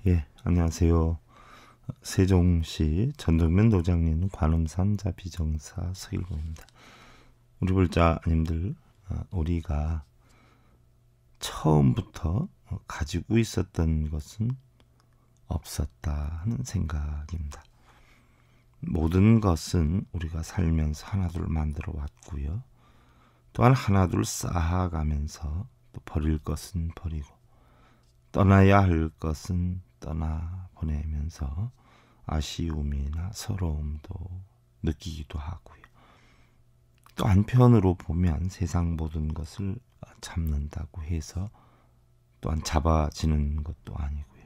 예, 안녕하세요. 세종시 전동면 도장리는 관음산 자비정사 서일공입니다. 우리 불자님들, 우리가 처음부터 가지고 있었던 것은 없었다 하는 생각입니다. 모든 것은 우리가 살면서 하나둘 만들어 왔고요. 또한 하나둘 쌓아가면서 또 버릴 것은 버리고 떠나야 할 것은 떠나보내면서 아쉬움이나 서러움도 느끼기도 하고요. 또 한편으로 보면 세상 모든 것을 잡는다고 해서 또한 잡아지는 것도 아니고요.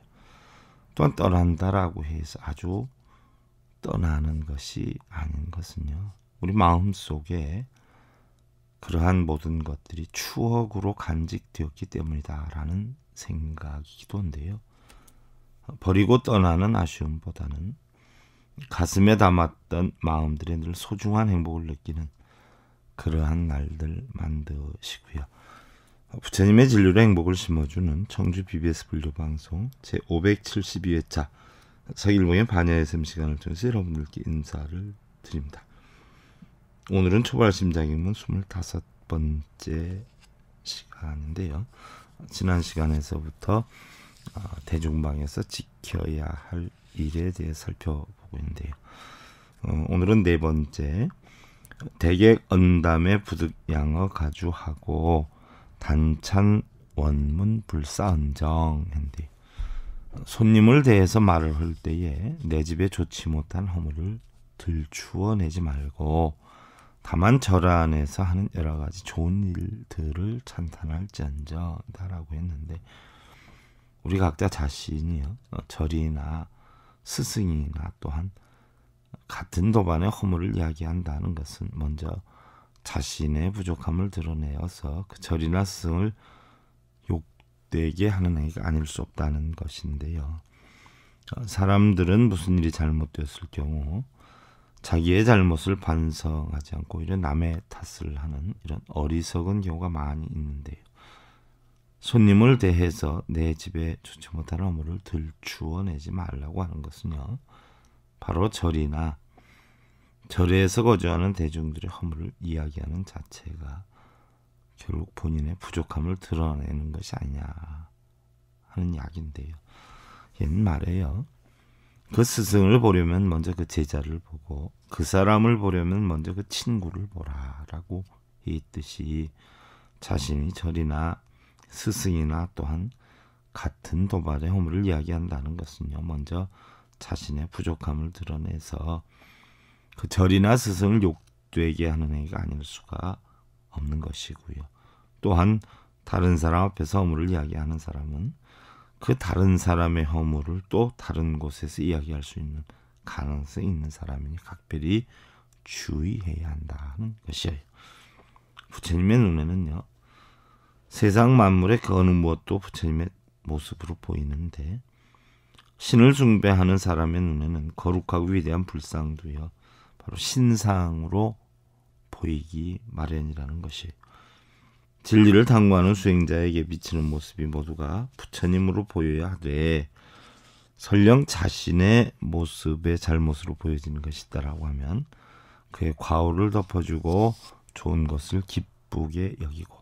또한 떠난다라고 해서 아주 떠나는 것이 아닌 것은요. 우리 마음속에 그러한 모든 것들이 추억으로 간직되었기 때문이다라는 생각이기도 한데요. 버리고 떠나는 아쉬움보다는 가슴에 담았던 마음들에 늘 소중한 행복을 느끼는 그러한 날들 만드시고요. 부처님의 진료로 행복을 심어주는 청주 BBS 불교방송 제572회차 서일봉의 반야의샘 시간을 통해서 여러분들께 인사를 드립니다. 오늘은 초발심장이면 25번째 시간인데요. 지난 시간에서부터 대중방에서 지켜야 할 일에 대해 살펴보고 있는데요. 오늘은 네 번째, 대객 언담의 부득양어 가주하고 단찬 원문 불사언정인데, 손님을 대해서 말을 할 때에 내 집에 좋지 못한 허물을 들추어내지 말고 다만 절 안에서 하는 여러 가지 좋은 일들을 찬탄할지언정이다라고 했는데, 우리 각자 자신이요, 절이나 스승이나 또한 같은 도반의 허물을 이야기한다는 것은 먼저 자신의 부족함을 드러내어서 그 절이나 스승을 욕되게 하는 행위가 아닐 수 없다는 것인데요. 사람들은 무슨 일이 잘못되었을 경우 자기의 잘못을 반성하지 않고 오히려 남의 탓을 하는 이런 어리석은 경우가 많이 있는데요. 손님을 대해서 내 집에 좋지 못한 허물을 들추어내지 말라고 하는 것은요, 바로 절이나 절에서 거주하는 대중들의 허물을 이야기하는 자체가 결국 본인의 부족함을 드러내는 것이 아니냐 하는 이야기인데요. 옛말에요, 그 스승을 보려면 먼저 그 제자를 보고 그 사람을 보려면 먼저 그 친구를 보라라고 했듯이, 자신이 절이나 스승이나 또한 같은 도발의 허물을 이야기한다는 것은요, 먼저 자신의 부족함을 드러내서 그 절이나 스승을 욕되게 하는 행위가 아닐 수가 없는 것이고요. 또한 다른 사람 앞에서 허물을 이야기하는 사람은 그 다른 사람의 허물을 또 다른 곳에서 이야기할 수 있는 가능성이 있는 사람이니 각별히 주의해야 한다는 것이에요. 부처님의 눈에는요, 세상 만물의 그 어느 무엇도 부처님의 모습으로 보이는데, 신을 숭배하는 사람의 눈에는 거룩하고 위대한 불상도요, 바로 신상으로 보이기 마련이라는 것이에요. 진리를 탐구하는 수행자에게 비치는 모습이 모두가 부처님으로 보여야 하되, 설령 자신의 모습의 잘못으로 보여지는 것이 있다라고 하면 그의 과오를 덮어주고 좋은 것을 기쁘게 여기고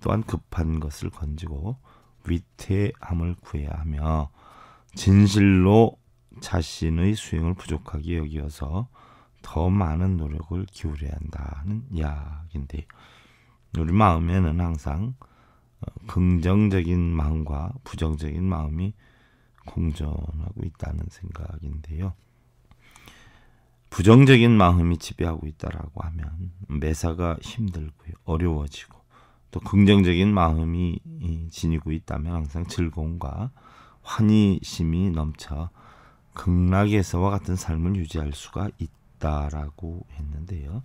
또한 급한 것을 건지고 위태함을 구해야 하며, 진실로 자신의 수행을 부족하게 여기어서 더 많은 노력을 기울여야 한다는 이야기인데, 우리 마음에는 항상 긍정적인 마음과 부정적인 마음이 공존하고 있다는 생각인데요. 부정적인 마음이 지배하고 있다라고 하면 매사가 힘들고요, 어려워지고, 또 긍정적인 마음이 지니고 있다면 항상 즐거움과 환희심이 넘쳐 극락에서와 같은 삶을 유지할 수가 있다라고 했는데요.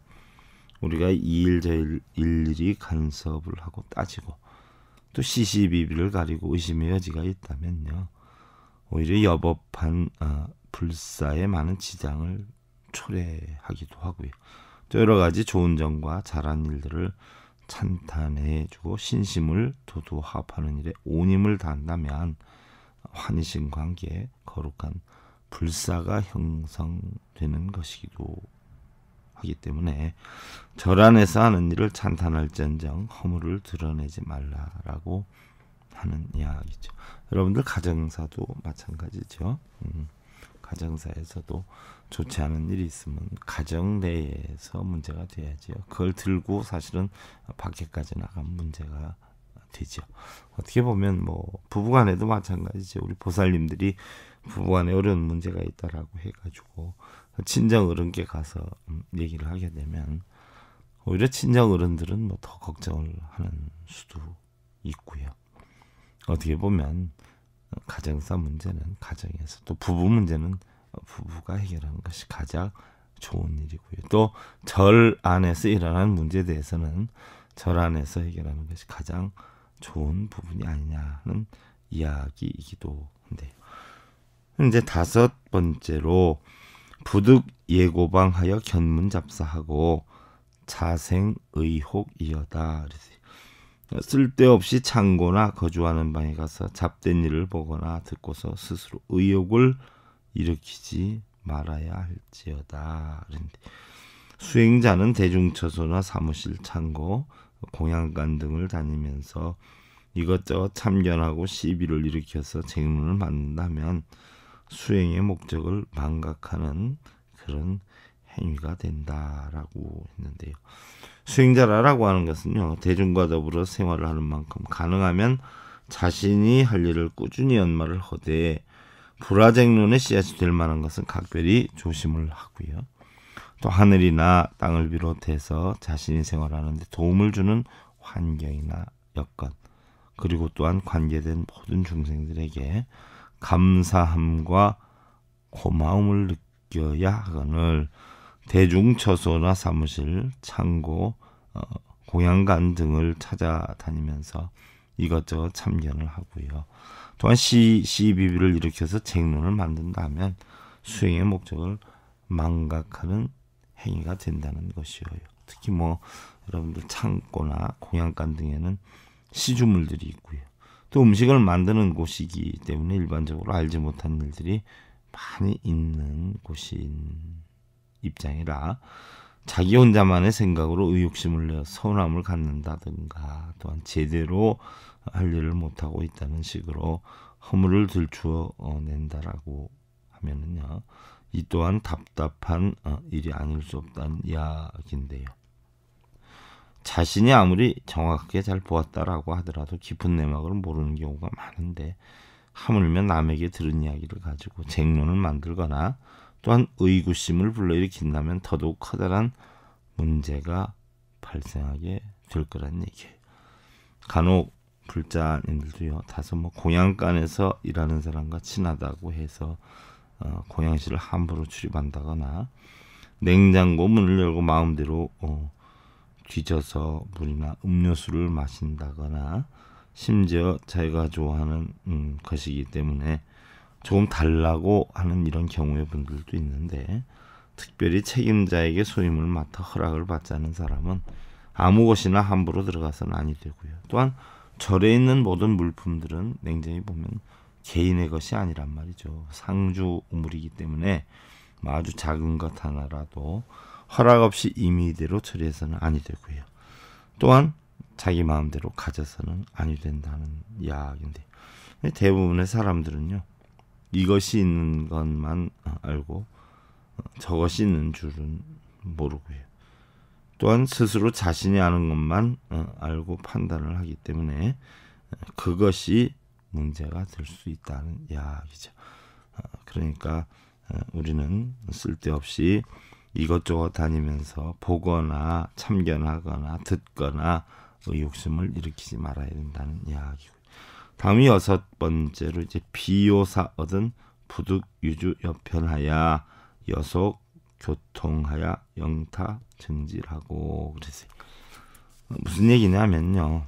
우리가 이 일 저 일 일일이 간섭을 하고 따지고 또 시시비비를 가리고 의심의 여지가 있다면요, 오히려 여법한 불사에 많은 지장을 초래하기도 하고요. 또 여러 가지 좋은 점과 잘한 일들을 찬탄해주고 신심을 도도합하는 일에 온 힘을 다한다면 환희심 관계에 거룩한 불사가 형성되는 것이기도 하기 때문에 절 안에서 하는 일을 찬탄할지언정 허물을 드러내지 말라라고 하는 이야기죠. 여러분들 가정사도 마찬가지죠. 가정사에서도 좋지 않은 일이 있으면 가정 내에서 문제가 돼야지요. 그걸 들고 사실은 밖에까지 나가면 문제가 되죠. 어떻게 보면 뭐 부부간에도 마찬가지죠. 우리 보살님들이 부부간에 어려운 문제가 있다라고 해가지고 친정 어른께 가서 얘기를 하게 되면 오히려 친정 어른들은 뭐 더 걱정을 하는 수도 있고요. 어떻게 보면 가정사 문제는 가정에서, 또 부부 문제는 부부가 해결하는 것이 가장 좋은 일이고요. 또 절 안에서 일어나는 문제에 대해서는 절 안에서 해결하는 것이 가장 좋은 부분이 아니냐는 이야기이기도 한데요. 이제 5번째로 부득 예고방하여 견문잡사하고 자생의혹이여다. 쓸데없이 창고나 거주하는 방에 가서 잡된 일을 보거나 듣고서 스스로 의욕을 일으키지 말아야 할지어다. 그런데 수행자는 대중처소나 사무실, 창고, 공양간 등을 다니면서 이것저것 참견하고 시비를 일으켜서 쟁론을 만든다면 수행의 목적을 망각하는 그런 행위가 된다라고 했는데요. 수행자라고 하는 것은요, 대중과 더불어 생활을 하는 만큼 가능하면 자신이 할 일을 꾸준히 연말을 하되 불화쟁론의 씨앗이 될 만한 것은 각별히 조심을 하고요. 또 하늘이나 땅을 비롯해서 자신이 생활하는 데 도움을 주는 환경이나 여건, 그리고 또한 관계된 모든 중생들에게 감사함과 고마움을 느껴야 하거늘 대중처소나 사무실, 창고, 공양간 등을 찾아다니면서 이것저것 참견을 하고요. 또한 시비비를 일으켜서 쟁론을 만든다면 수행의 목적을 망각하는 행위가 된다는 것이에요. 특히 뭐 여러분들 창고나 공양간 등에는 시주물들이 있고요. 또 음식을 만드는 곳이기 때문에 일반적으로 알지 못한 일들이 많이 있는 곳인 입장이라 자기 혼자만의 생각으로 의욕심을 내어 서운함을 갖는다든가, 또한 제대로 할 일을 못하고 있다는 식으로 허물을 들추어 낸다라고 하면은요, 이 또한 답답한 일이 아닐 수 없다는 이야기인데요. 자신이 아무리 정확하게 잘 보았다라고 하더라도 깊은 내막을 모르는 경우가 많은데, 하물며 남에게 들은 이야기를 가지고 쟁론을 만들거나 또한 의구심을 불러일으킨다면 더더욱 커다란 문제가 발생하게 될 거란 얘기예요. 간혹 불자님들도요, 다소 뭐 공양간에서 일하는 사람과 친하다고 해서 공양실을 함부로 출입한다거나 냉장고 문을 열고 마음대로 뒤져서 물이나 음료수를 마신다거나, 심지어 자기가 좋아하는 것이기 때문에 조금 달라고 하는 이런 경우의 분들도 있는데, 특별히 책임자에게 소임을 맡아 허락을 받지 않은 사람은 아무 곳이나 함부로 들어가서는 아니 되고요. 또한 절에 있는 모든 물품들은 냉정히 보면 개인의 것이 아니란 말이죠. 상주 우물이기 때문에 아주 작은 것 하나라도 허락 없이 임의대로 처리해서는 아니 되고요. 또한 자기 마음대로 가져서는 아니 된다는 이야기인데, 대부분의 사람들은요, 이것이 있는 것만 알고 저것이 있는 줄은 모르고요. 또한 스스로 자신이 아는 것만 알고 판단을 하기 때문에 그것이 문제가 될 수 있다는 이야기죠. 그러니까 우리는 쓸데없이 이것저것 다니면서 보거나 참견하거나 듣거나 의욕심을 일으키지 말아야 된다는 이야기고, 다음이 6번째로 이제 비요사 얻은 부득 유주 여편하야 여속 교통하야 영타 증질하고. 그래서 무슨 얘기냐면요,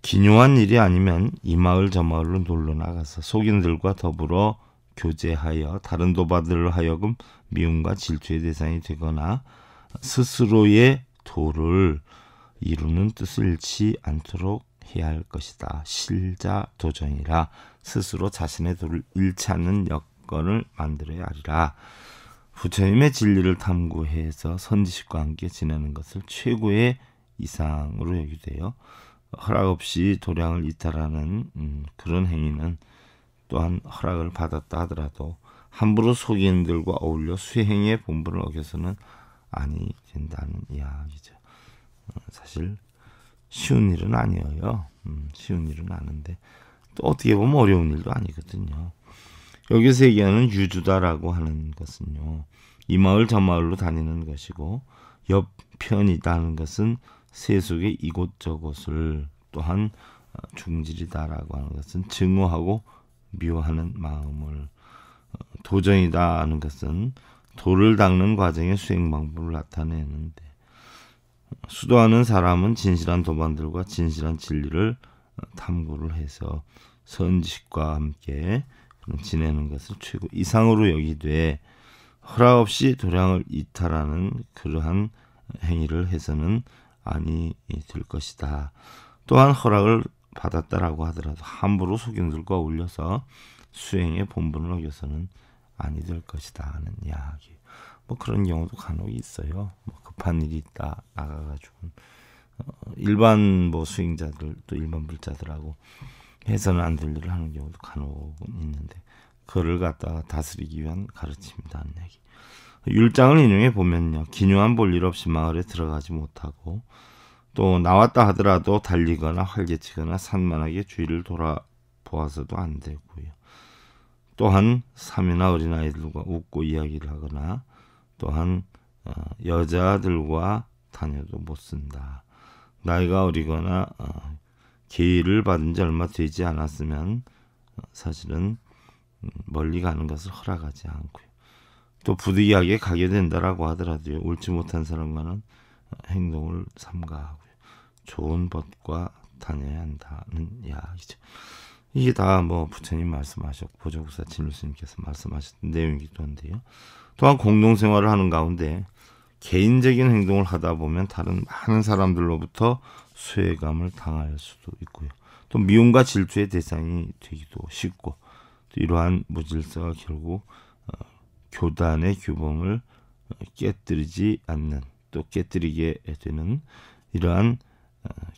기묘한 일이 아니면 이 마을 저 마을로 놀러 나가서 속인들과 더불어 교제하여 다른 도바들을 하여금 미움과 질투의 대상이 되거나 스스로의 도를 이루는 뜻을 잃지 않도록 해야 할 것이다. 실자 도전이라 스스로 자신의 도를 잃지 않는 여건을 만들어야 하리라. 부처님의 진리를 탐구해서 선지식과 함께 지내는 것을 최고의 이상으로 여기되어 허락 없이 도량을 이탈하는 그런 행위는 또한 허락을 받았다 하더라도 함부로 속인들과 어울려 수행의 본분을 어겨서는 아니 된다는 이야기죠. 사실 쉬운 일은 아니에요. 쉬운 일은 아닌데 또 어떻게 보면 어려운 일도 아니거든요. 여기서 얘기하는 유주다라고 하는 것은요, 이 마을 저 마을로 다니는 것이고, 옆편이다 하는 것은 세속의 이곳저곳을, 또한 중질이다라고 하는 것은 증오하고 미워하는 마음을, 도정이다 하는 것은 도를 닦는 과정의 수행 방법을 나타내는데, 수도하는 사람은 진실한 도반들과 진실한 진리를 탐구를 해서 선지식과 함께 지내는 것을 최고 이상으로 여기되, 허락 없이 도량을 이탈하는 그러한 행위를 해서는 아니 될 것이다. 또한 허락을 받았다라고 하더라도 함부로 속인들과 어울려서 수행의 본분을 어겨서는 아니 될 것이다 하는 이야기. 뭐 그런 경우도 간혹 있어요. 뭐 급한 일이 있다 나가가지고 일반 뭐 수행자들 또 일반 불자들하고 해서는 안 될 일을 하는 경우도 간혹은 있는데, 그를 갖다가 다스리기 위한 가르침이라는 얘기. 율장을 인용해 보면요, 기묘한 볼일 없이 마을에 들어가지 못하고, 또 나왔다 하더라도 달리거나 활개치거나 산만하게 주위를 돌아보아서도 안 되고요. 또한 사미나 어린아이들과 웃고 이야기를 하거나, 또한 여자들과 다녀도 못 쓴다. 나이가 어리거나 계의를 받은 지 얼마 되지 않았으면 사실은 멀리 가는 것을 허락하지 않고요. 또 부득이하게 가게 된다라고 하더라도 옳지 못한 사람과는 행동을 삼가하고요. 좋은 법과 다녀야 한다는 이야기죠. 이게 다 뭐 부처님 말씀하셨고 보조국사 진루스님께서 말씀하셨던 내용이기도 한데요. 또한 공동생활을 하는 가운데 개인적인 행동을 하다 보면 다른 많은 사람들로부터 소외감을 당할 수도 있고요. 또 미움과 질투의 대상이 되기도 쉽고, 또 이러한 무질서가 결국 교단의 규범을 깨뜨리지 않는, 또 깨뜨리게 되는 이러한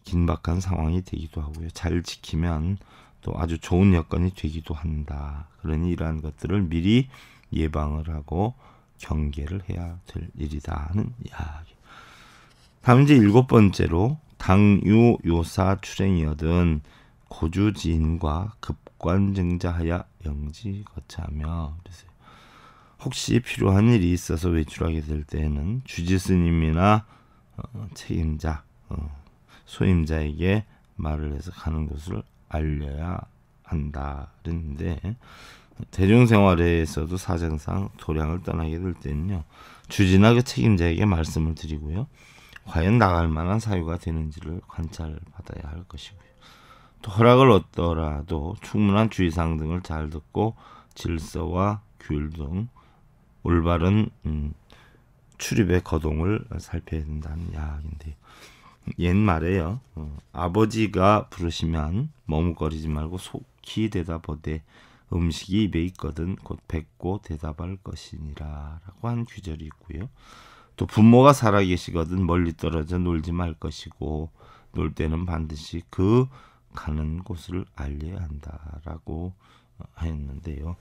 긴박한 상황이 되기도 하고요. 잘 지키면 또 아주 좋은 여건이 되기도 한다. 그러니 이러한 것들을 미리 예방을 하고 경계를 해야 될 일이다 하는 이야기. 다음 이제 7번째로 당유 요사 출행이거든 고주지인과 급관증자하여 영지 거차하며, 그래서 혹시 필요한 일이 있어서 외출하게 될 때에는 주지스님이나 책임자, 소임자에게 말을 해서 가는 곳을 알려야 한다. 그랬는데, 대중생활에서도 사정상 도량을 떠나게 될 때는요, 주지나 그 책임자에게 말씀을 드리고요, 과연 나갈 만한 사유가 되는지를 관찰받아야 할 것이고요. 또 허락을 얻더라도 충분한 주의사항 등을 잘 듣고 질서와 규율 등 올바른 출입의 거동을 살펴야 된다는 이야기인데요. 옛말에요, 아버지가 부르시면 머뭇거리지 말고 속히 대답하되 음식이 입에 있거든 곧 뱉고 대답할 것이니라 라고 한 규절이 있고요. 또 부모가 살아계시거든 멀리 떨어져 놀지 말 것이고 놀 때는 반드시 그 가는 곳을 알려야 한다라고 했는데요.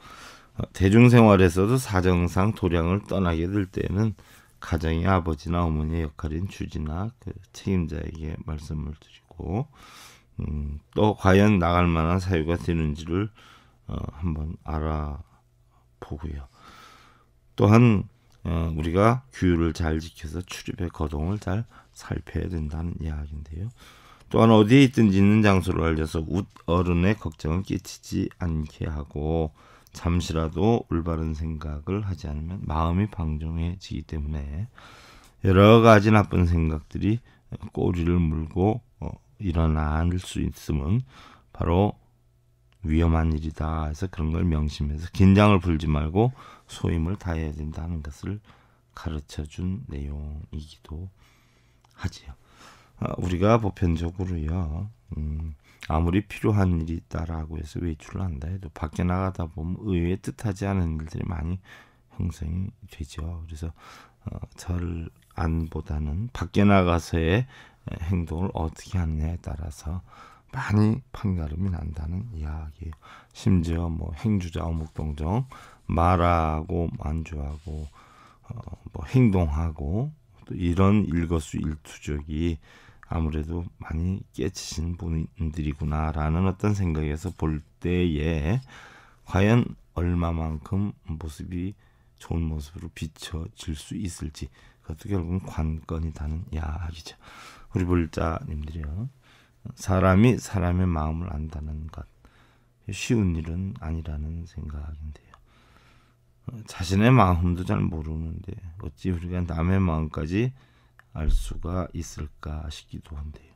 대중생활에서도 사정상 도량을 떠나게 될 때는 가정의 아버지나 어머니의 역할인 주지나 그 책임자에게 말씀을 드리고, 또 과연 나갈 만한 사유가 되는지를 한번 알아보고요. 또한 우리가 규율을 잘 지켜서 출입의 거동을 잘 살펴야 된다는 이야기인데요. 또한 어디에 있든지 있는 장소를 알려서 어른의 걱정을 끼치지 않게 하고, 잠시라도 올바른 생각을 하지 않으면 마음이 방종해지기 때문에 여러 가지 나쁜 생각들이 꼬리를 물고 일어날 수 있으면 바로 위험한 일이다 해서 그런 걸 명심해서 긴장을 풀지 말고 소임을 다해야 된다는 것을 가르쳐준 내용이기도 하지요. 우리가 보편적으로요, 아무리 필요한 일이 있다라고 해서 외출을 한다 해도 밖에 나가다 보면 의외의 뜻하지 않은 일들이 많이 형성이 되죠. 그래서 절 안보다는 밖에 나가서의 행동을 어떻게 하느냐에 따라서 많이 판가름이 난다는 이야기예요. 심지어 뭐 행주자 어묵동정 말하고 만주하고 뭐 행동하고 또 이런 일거수일투족이 아무래도 많이 깨치신 분들이구나라는 어떤 생각에서 볼 때에 과연 얼마만큼 모습이 좋은 모습으로 비춰질 수 있을지 그것도 결국은 관건이라는 이야기죠. 우리 불자님들이요. 사람이 사람의 마음을 안다는 것 쉬운 일은 아니라는 생각인데요. 자신의 마음도 잘 모르는데 어찌 우리가 남의 마음까지 알 수가 있을까 싶기도 한데요.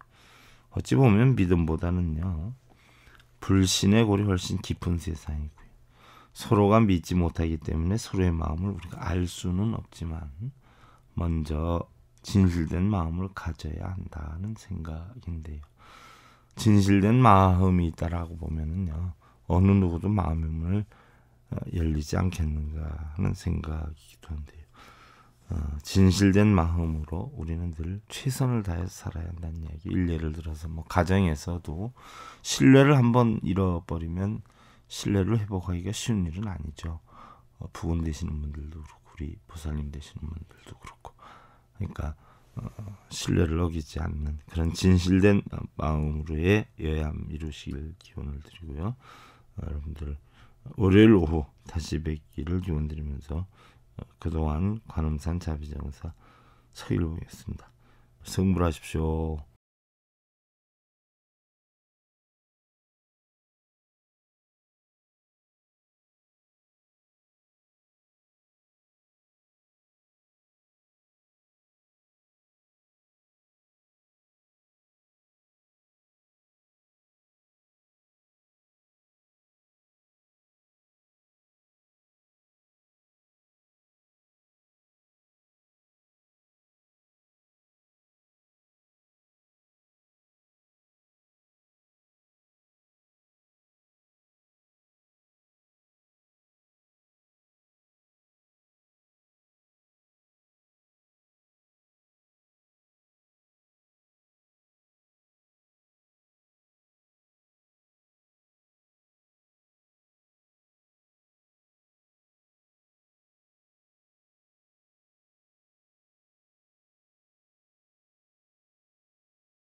어찌 보면 믿음보다는요. 불신의 골이 훨씬 깊은 세상이고요. 서로가 믿지 못하기 때문에 서로의 마음을 우리가 알 수는 없지만 먼저 진실된 마음을 가져야 한다는 생각인데요. 진실된 마음이 있다라고 보면은요. 어느 누구도 마음의 문을 열리지 않겠는가 하는 생각이기도 한데요. 진실된 마음으로 우리는 늘 최선을 다해서 살아야 한다는 이야기. 일례를 들어서 뭐 가정에서도 신뢰를 한번 잃어버리면 신뢰를 회복하기가 쉬운 일은 아니죠. 부군 되시는 분들도 그렇고 우리 보살님 되시는 분들도 그렇고 그러니까 신뢰를 어기지 않는 그런 진실된 마음으로의 여얌 이루시길 기원을 드리고요. 여러분들 월요일 오후 다시 뵙기를 기원드리면서 그동안 관음산 자비정사 서기를 보겠습니다. 성불하십시오.